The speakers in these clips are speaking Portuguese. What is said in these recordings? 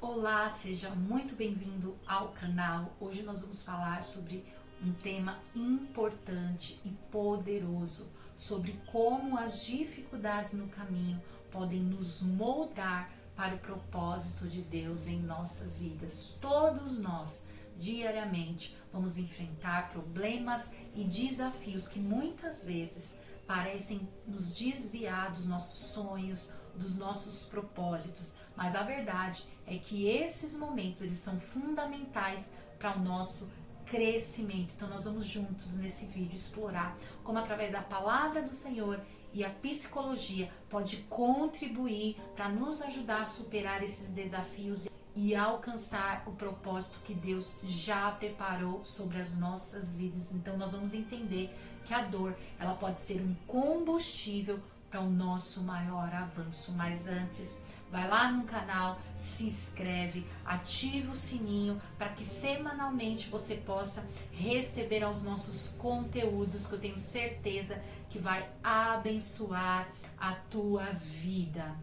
Olá, seja muito bem-vindo ao canal. Hoje nós vamos falar sobre um tema importante e poderoso, sobre como as dificuldades no caminho podem nos moldar para o propósito de Deus em nossas vidas. Todos nós, diariamente, vamos enfrentar problemas e desafios que muitas vezes parecem nos desviar dos nossos sonhos, dos nossos propósitos, mas a verdade é que esses momentos eles são fundamentais para o nosso crescimento. Então nós vamos juntos nesse vídeo explorar como através da palavra do Senhor e a psicologia pode contribuir para nos ajudar a superar esses desafios e alcançar o propósito que Deus já preparou sobre as nossas vidas. Então nós vamos entender que a dor, ela pode ser um combustível para o nosso maior avanço. Mas antes, vai lá no canal, se inscreve, ativa o sininho para que semanalmente você possa receber os nossos conteúdos, que eu tenho certeza que vai abençoar a tua vida.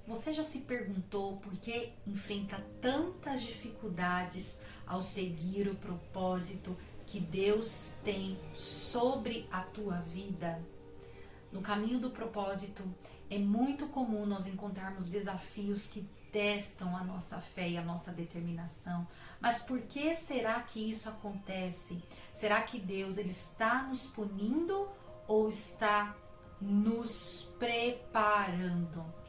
Você já se perguntou por que enfrenta tantas dificuldades ao seguir o propósito que Deus tem sobre a tua vida? No caminho do propósito, é muito comum nós encontrarmos desafios que testam a nossa fé e a nossa determinação. Mas por que será que isso acontece? Será que Deus ele está nos punindo ou está nos preparando?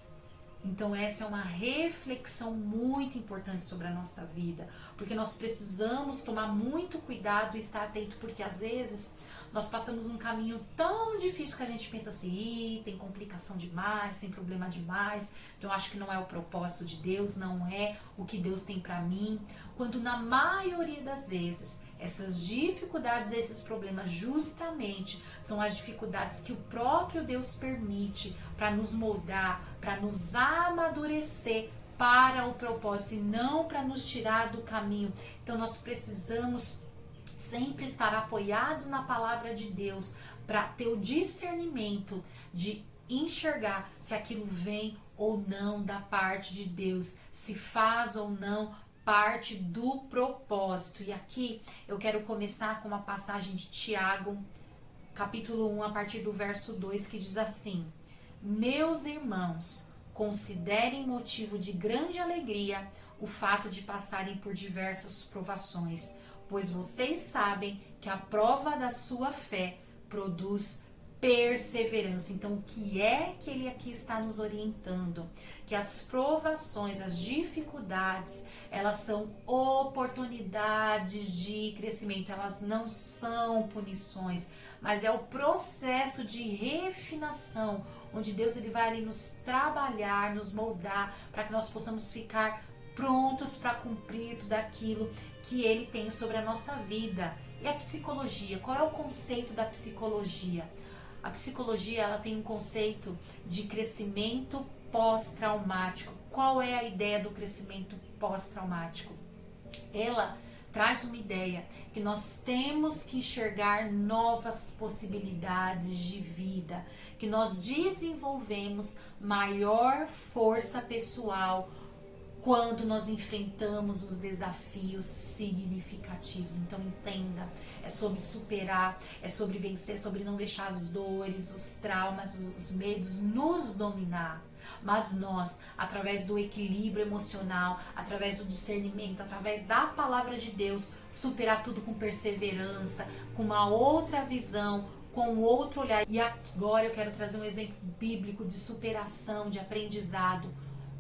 Então essa é uma reflexão muito importante sobre a nossa vida, porque nós precisamos tomar muito cuidado e estar atento, porque às vezes nós passamos um caminho tão difícil que a gente pensa assim, tem complicação demais, tem problema demais, então eu acho que não é o propósito de Deus, não é o que Deus tem para mim, quando na maioria das vezes essas dificuldades, esses problemas justamente são as dificuldades que o próprio Deus permite para nos moldar, para nos amadurecer para o propósito e não para nos tirar do caminho. Então nós precisamos sempre estar apoiados na palavra de Deus para ter o discernimento de enxergar se aquilo vem ou não da parte de Deus, se faz ou não parte do propósito. E aqui eu quero começar com uma passagem de Tiago, capítulo 1, a partir do verso 2, que diz assim: Meus irmãos, considerem motivo de grande alegria o fato de passarem por diversas provações, pois vocês sabem que a prova da sua fé produz perseverança. Então, o que é que ele aqui está nos orientando? Que as provações, as dificuldades, elas são oportunidades de crescimento, elas não são punições, mas é o processo de refinação, onde Deus ele vai ali nos trabalhar, nos moldar, para que nós possamos ficar prontos para cumprir tudo aquilo que ele tem sobre a nossa vida. E a psicologia, qual é o conceito da psicologia? A psicologia ela tem um conceito de crescimento pós-traumático. Qual é a ideia do crescimento pós-traumático? Ela traz uma ideia que nós temos que enxergar novas possibilidades de vida, que nós desenvolvemos maior força pessoal quando nós enfrentamos os desafios significativos. Então entenda, é sobre superar, é sobre vencer, é sobre não deixar as dores, os traumas, os medos nos dominar. Mas nós, através do equilíbrio emocional, através do discernimento, através da palavra de Deus, superar tudo com perseverança, com uma outra visão, com outro olhar. E agora eu quero trazer um exemplo bíblico de superação, de aprendizado,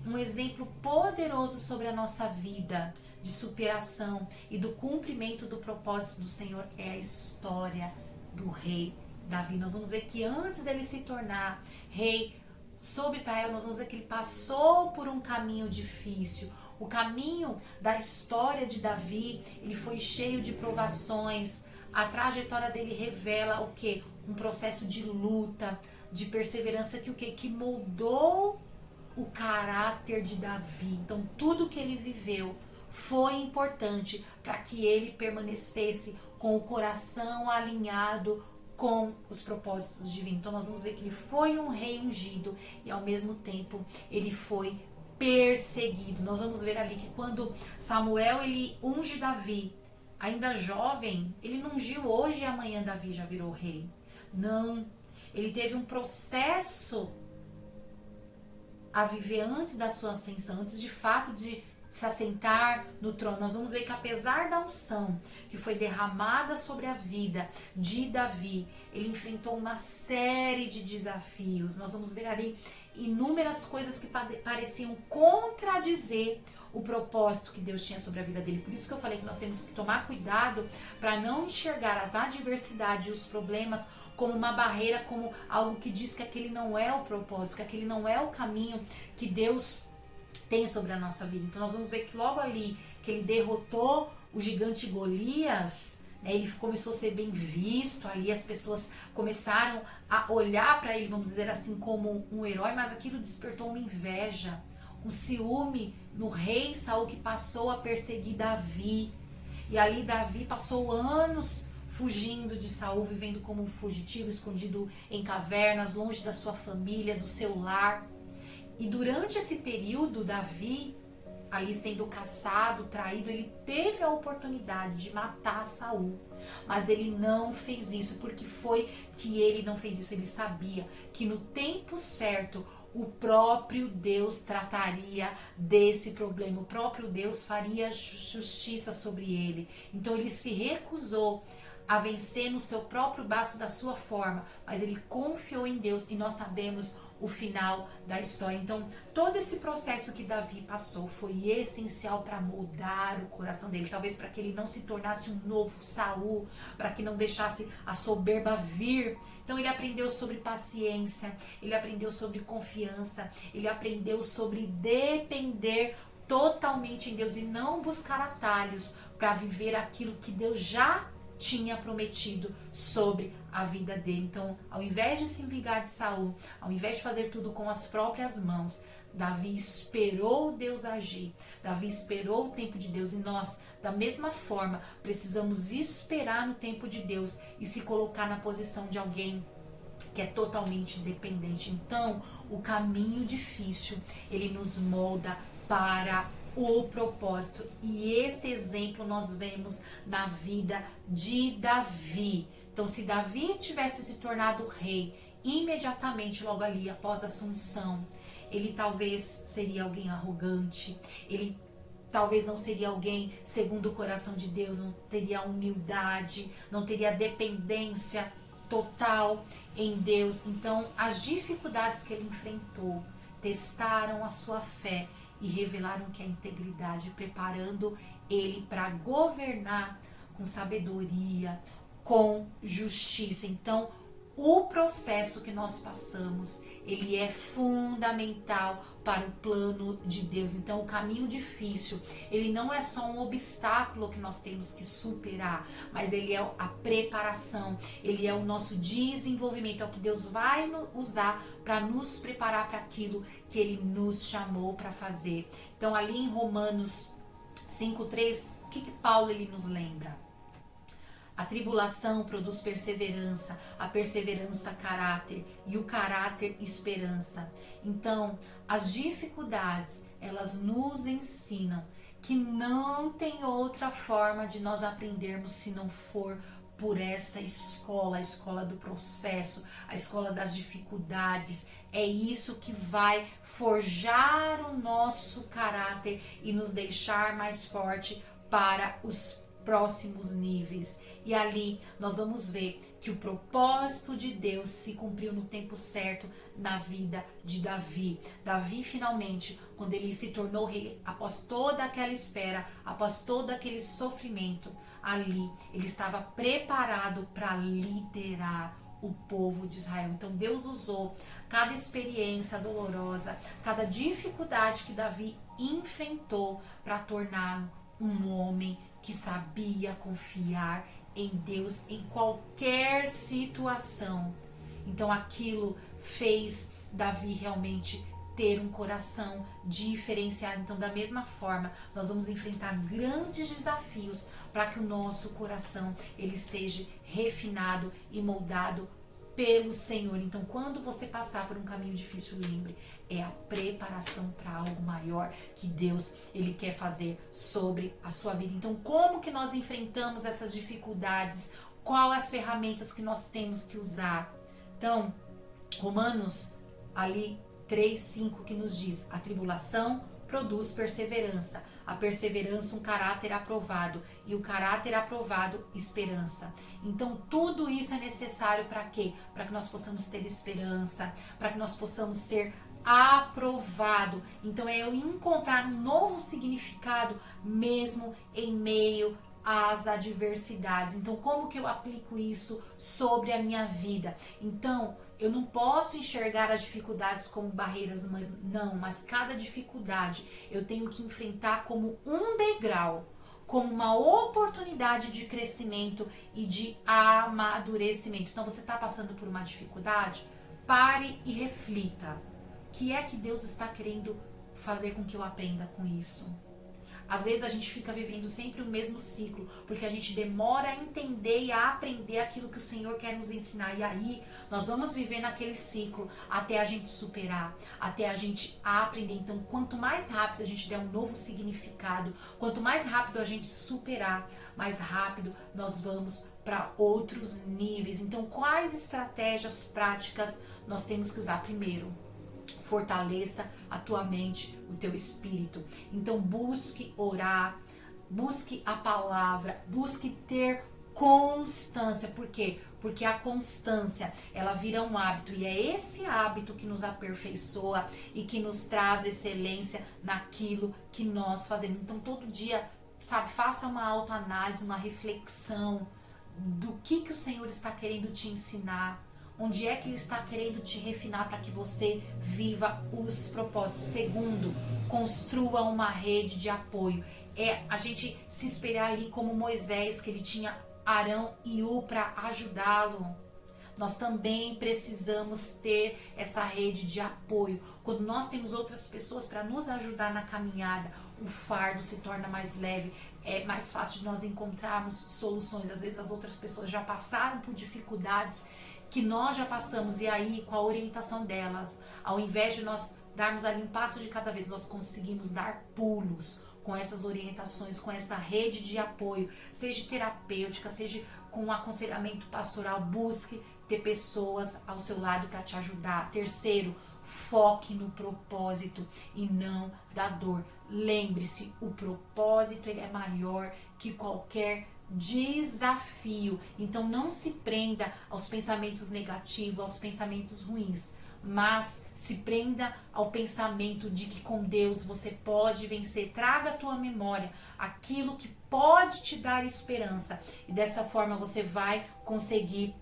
um exemplo poderoso sobre a nossa vida de superação e do cumprimento do propósito do Senhor é a história do rei Davi. Nós vamos ver que antes dele se tornar rei sobre Israel, nós vamos ver que ele passou por um caminho difícil. O caminho da história de Davi, ele foi cheio de provações. A trajetória dele revela o quê? Um processo de luta, de perseverança que o quê? Que moldou o caráter de Davi. Então tudo que ele viveu foi importante para que ele permanecesse com o coração alinhado com os propósitos divinos. Então nós vamos ver que ele foi um rei ungido e ao mesmo tempo ele foi perseguido. Nós vamos ver ali que quando Samuel ele unge Davi, ainda jovem, ele não ungiu hoje e amanhã Davi já virou rei. Não, ele teve um processo a viver antes da sua ascensão, antes de fato de se assentar no trono. Nós vamos ver que apesar da unção que foi derramada sobre a vida de Davi, ele enfrentou uma série de desafios. Nós vamos ver ali inúmeras coisas que pareciam contradizer o propósito que Deus tinha sobre a vida dele. Por isso que eu falei que nós temos que tomar cuidado para não enxergar as adversidades e os problemas como uma barreira, como algo que diz que aquele não é o propósito, que aquele não é o caminho que Deus tem sobre a nossa vida. Então nós vamos ver que logo ali que ele derrotou o gigante Golias, né, ele começou a ser bem visto ali, as pessoas começaram a olhar para ele, vamos dizer assim, como um herói, mas aquilo despertou uma inveja, um ciúme no rei Saul, que passou a perseguir Davi. E ali Davi passou anos fugindo de Saul, vivendo como um fugitivo, escondido em cavernas, longe da sua família, do seu lar. E durante esse período, Davi, ali sendo caçado, traído, ele teve a oportunidade de matar Saul. Mas ele não fez isso. Porque foi que ele não fez isso? Ele sabia que no tempo certo o próprio Deus trataria desse problema. O próprio Deus faria justiça sobre ele. Então ele se recusou a vencer no seu próprio braço, da sua forma, mas ele confiou em Deus, e nós sabemos o final da história. Então todo esse processo que Davi passou foi essencial para moldar o coração dele, talvez para que ele não se tornasse um novo Saul, para que não deixasse a soberba vir. Então ele aprendeu sobre paciência, ele aprendeu sobre confiança, ele aprendeu sobre depender totalmente em Deus e não buscar atalhos para viver aquilo que Deus já tinha prometido sobre a vida dele. Então, ao invés de se vingar de Saul, ao invés de fazer tudo com as próprias mãos, Davi esperou Deus agir. Davi esperou o tempo de Deus, e nós, da mesma forma, precisamos esperar no tempo de Deus e se colocar na posição de alguém que é totalmente dependente. Então, o caminho difícil, ele nos molda para o propósito, e esse exemplo nós vemos na vida de Davi. Então, se Davi tivesse se tornado rei imediatamente logo ali após a assunção, ele talvez seria alguém arrogante, ele talvez não seria alguém segundo o coração de Deus, não teria humildade, não teria dependência total em Deus. Então, as dificuldades que ele enfrentou testaram a sua fé e revelaram que a integridade, preparando ele para governar com sabedoria, com justiça. Então, o processo que nós passamos, ele é fundamental para o plano de Deus. Então, o caminho difícil, ele não é só um obstáculo que nós temos que superar, mas ele é a preparação, ele é o nosso desenvolvimento, é o que Deus vai usar para nos preparar para aquilo que ele nos chamou para fazer. Então, ali em Romanos 5:3, o que Paulo ele nos lembra? A tribulação produz perseverança, a perseverança caráter, e o caráter esperança. Então, as dificuldades, elas nos ensinam que não tem outra forma de nós aprendermos se não for por essa escola, a escola do processo, a escola das dificuldades. É isso que vai forjar o nosso caráter e nos deixar mais forte para os próximos níveis. E ali nós vamos ver que o propósito de Deus se cumpriu no tempo certo na vida de Davi. Davi finalmente, quando ele se tornou rei, após toda aquela espera, após todo aquele sofrimento, ali ele estava preparado para liderar o povo de Israel. Então Deus usou cada experiência dolorosa, cada dificuldade que Davi enfrentou para torná-lo um homem que sabia confiar em Deus em qualquer situação. Então aquilo fez Davi realmente ter um coração diferenciado. Então, da mesma forma, nós vamos enfrentar grandes desafios para que o nosso coração ele seja refinado e moldado pelo Senhor. Então, quando você passar por um caminho difícil, lembre, é a preparação para algo maior que Deus ele quer fazer sobre a sua vida. Então, como que nós enfrentamos essas dificuldades? Quais as ferramentas que nós temos que usar? Então, Romanos ali 3:5 que nos diz: a tribulação produz perseverança, a perseverança um caráter aprovado, e o caráter aprovado esperança. Então tudo isso é necessário para quê? Para que nós possamos ter esperança, para que nós possamos ser aprovado. Então é eu encontrar um novo significado mesmo em meio às adversidades. Então como que eu aplico isso sobre a minha vida? Então eu não posso enxergar as dificuldades como barreiras, mas cada dificuldade eu tenho que enfrentar como um degrau, como uma oportunidade de crescimento e de amadurecimento. Então você está passando por uma dificuldade? Pare e reflita. O que é que Deus está querendo fazer com que eu aprenda com isso? Às vezes a gente fica vivendo sempre o mesmo ciclo, porque a gente demora a entender e a aprender aquilo que o Senhor quer nos ensinar. E aí nós vamos viver naquele ciclo até a gente superar, até a gente aprender. Então, quanto mais rápido a gente der um novo significado, quanto mais rápido a gente superar, mais rápido nós vamos para outros níveis. Então, quais estratégias práticas nós temos que usar? Primeiro, fortaleça a tua mente, o teu espírito. Então busque orar, busque a palavra, busque ter constância. Por quê? Porque a constância, ela vira um hábito, e é esse hábito que nos aperfeiçoa e que nos traz excelência naquilo que nós fazemos. Então todo dia, faça uma autoanálise, uma reflexão do que o Senhor está querendo te ensinar. Onde é que Ele está querendo te refinar para que você viva os propósitos? Segundo, construa uma rede de apoio. É a gente se espelhar ali como Moisés, que ele tinha Arão e U para ajudá-lo. Nós também precisamos ter essa rede de apoio. Quando nós temos outras pessoas para nos ajudar na caminhada, o fardo se torna mais leve, é mais fácil de nós encontrarmos soluções. Às vezes as outras pessoas já passaram por dificuldades que nós já passamos, e aí com a orientação delas, ao invés de nós darmos ali um passo de cada vez, nós conseguimos dar pulos com essas orientações, com essa rede de apoio, seja terapêutica, seja com aconselhamento pastoral. Busque ter pessoas ao seu lado para te ajudar. Terceiro, foque no propósito e não da dor. Lembre-se, o propósito ele é maior que qualquer desafio. Então não se prenda aos pensamentos negativos, aos pensamentos ruins, mas se prenda ao pensamento de que com Deus você pode vencer. Traga à tua memória aquilo que pode te dar esperança, e dessa forma você vai conseguir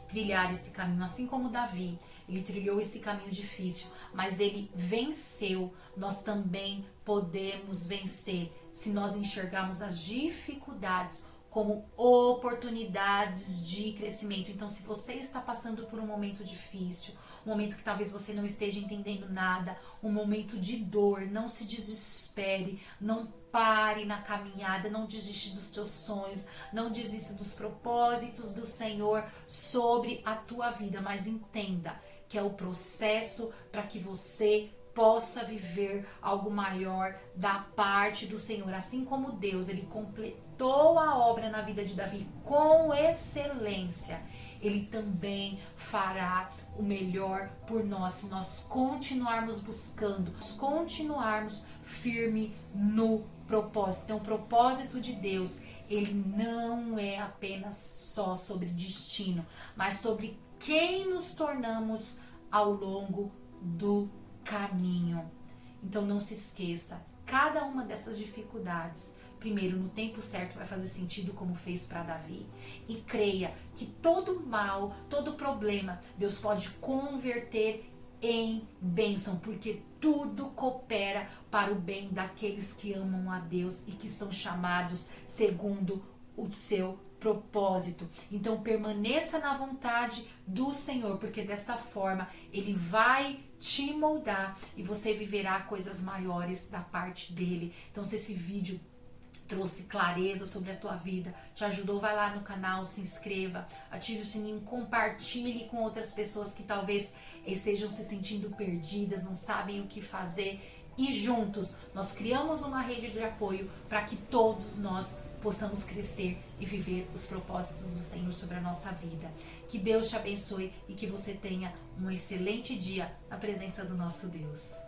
trilhar esse caminho, assim como Davi. Ele trilhou esse caminho difícil, mas ele venceu. Nós também podemos vencer se nós enxergarmos as dificuldades como oportunidades de crescimento. Então, se você está passando por um momento difícil, um momento que talvez você não esteja entendendo nada, um momento de dor, não se desespere, não pare na caminhada, não desiste dos teus sonhos, não desista dos propósitos do Senhor sobre a tua vida, mas entenda que é o processo para que você possa viver algo maior da parte do Senhor. Assim como Deus, ele completou a obra na vida de Davi com excelência, ele também fará o melhor por nós, se nós continuarmos buscando, continuarmos firme no propósito. Então, o propósito de Deus, ele não é apenas só sobre destino, mas sobre quem nos tornamos ao longo do caminho. Então não se esqueça, cada uma dessas dificuldades, primeiro, no tempo certo vai fazer sentido, como fez para Davi, e creia que todo mal, todo problema, Deus pode converter em bênção, porque tudo coopera para o bem daqueles que amam a Deus e que são chamados segundo o seu propósito. Então permaneça na vontade do Senhor, porque desta forma ele vai te moldar e você viverá coisas maiores da parte dele. Então, se esse vídeo trouxe clareza sobre a tua vida, te ajudou, vai lá no canal, se inscreva, ative o sininho, compartilhe com outras pessoas que talvez estejam se sentindo perdidas, não sabem o que fazer, e juntos nós criamos uma rede de apoio para que todos nós possamos crescer e viver os propósitos do Senhor sobre a nossa vida. Que Deus te abençoe e que você tenha um excelente dia na presença do nosso Deus.